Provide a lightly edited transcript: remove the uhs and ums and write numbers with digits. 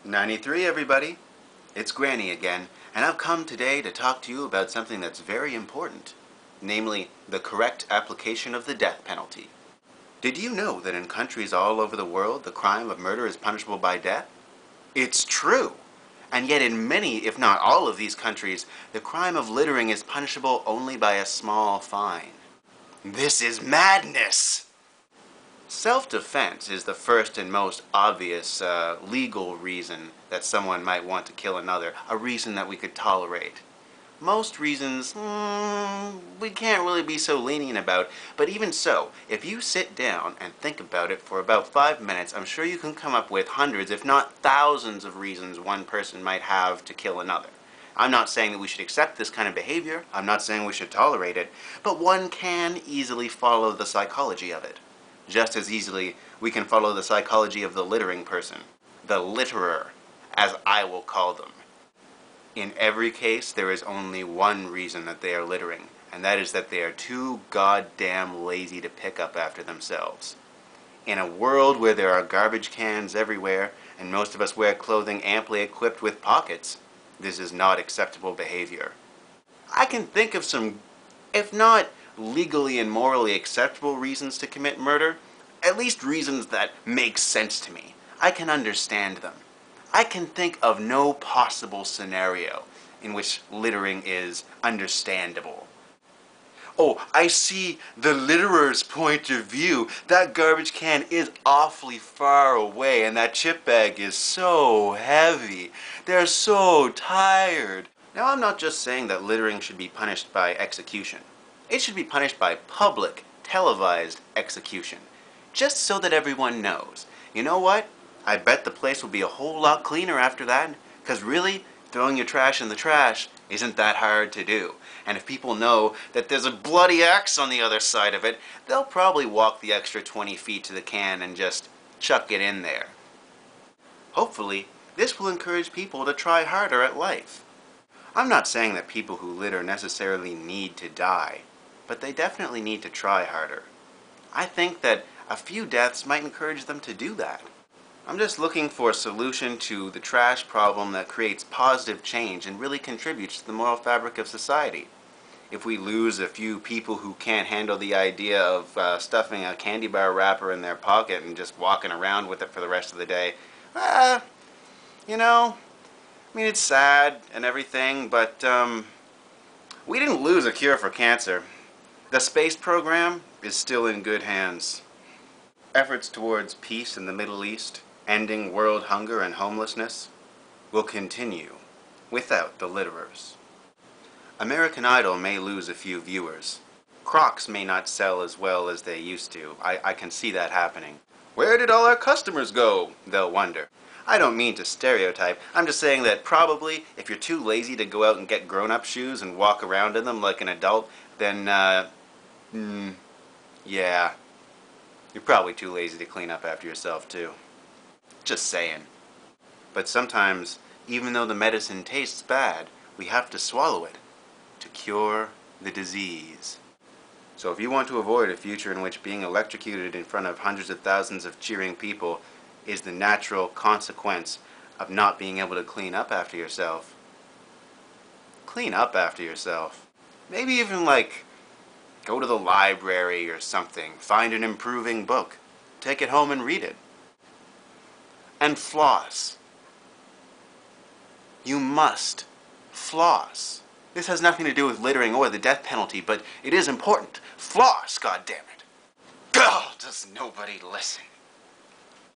93 everybody, it's Granny again, and I've come today to talk to you about something that's very important, namely the correct application of the death penalty. Did you know that in countries all over the world the crime of murder is punishable by death? It's true! And yet in many, if not all of these countries, the crime of littering is punishable only by a small fine. This is madness! Self-defense is the first and most obvious legal reason that someone might want to kill another, a reason that we could tolerate. Most reasons, we can't really be so lenient about, but even so, if you sit down and think about it for about 5 minutes, I'm sure you can come up with hundreds, if not thousands of reasons one person might have to kill another. I'm not saying that we should accept this kind of behavior, I'm not saying we should tolerate it, but one can easily follow the psychology of it. Just as easily, we can follow the psychology of the littering person. The litterer, as I will call them. In every case, there is only one reason that they are littering, and that is that they are too goddamn lazy to pick up after themselves. In a world where there are garbage cans everywhere, and most of us wear clothing amply equipped with pockets, this is not acceptable behavior. I can think of some, if not legally and morally acceptable reasons to commit murder, at least reasons that make sense to me. I can understand them. I can think of no possible scenario in which littering is understandable. Oh, I see the litterer's point of view. That garbage can is awfully far away and that chip bag is so heavy. They're so tired. Now, I'm not just saying that littering should be punished by execution. It should be punished by public, televised execution, just so that everyone knows. You know what? I bet the place will be a whole lot cleaner after that, because really, throwing your trash in the trash isn't that hard to do. And if people know that there's a bloody axe on the other side of it, they'll probably walk the extra 20 feet to the can and just chuck it in there. Hopefully, this will encourage people to try harder at life. I'm not saying that people who litter necessarily need to die, but they definitely need to try harder. I think that a few deaths might encourage them to do that. I'm just looking for a solution to the trash problem that creates positive change and really contributes to the moral fabric of society. If we lose a few people who can't handle the idea of stuffing a candy bar wrapper in their pocket and just walking around with it for the rest of the day, you know, I mean, it's sad and everything, but we didn't lose a cure for cancer. The space program is still in good hands. Efforts towards peace in the Middle East, ending world hunger and homelessness, will continue without the litterers. American Idol may lose a few viewers. Crocs may not sell as well as they used to. I can see that happening. Where did all our customers go? They'll wonder. I don't mean to stereotype. I'm just saying that probably if you're too lazy to go out and get grown-up shoes and walk around in them like an adult, then, yeah, you're probably too lazy to clean up after yourself too. Just saying. But sometimes, even though the medicine tastes bad, we have to swallow it to cure the disease. So if you want to avoid a future in which being electrocuted in front of hundreds of thousands of cheering people is the natural consequence of not being able to clean up after yourself, clean up after yourself. Maybe even like go to the library or something, find an improving book, take it home and read it. And floss. You must floss. This has nothing to do with littering or the death penalty, but it is important. Floss, goddammit. God, does nobody listen.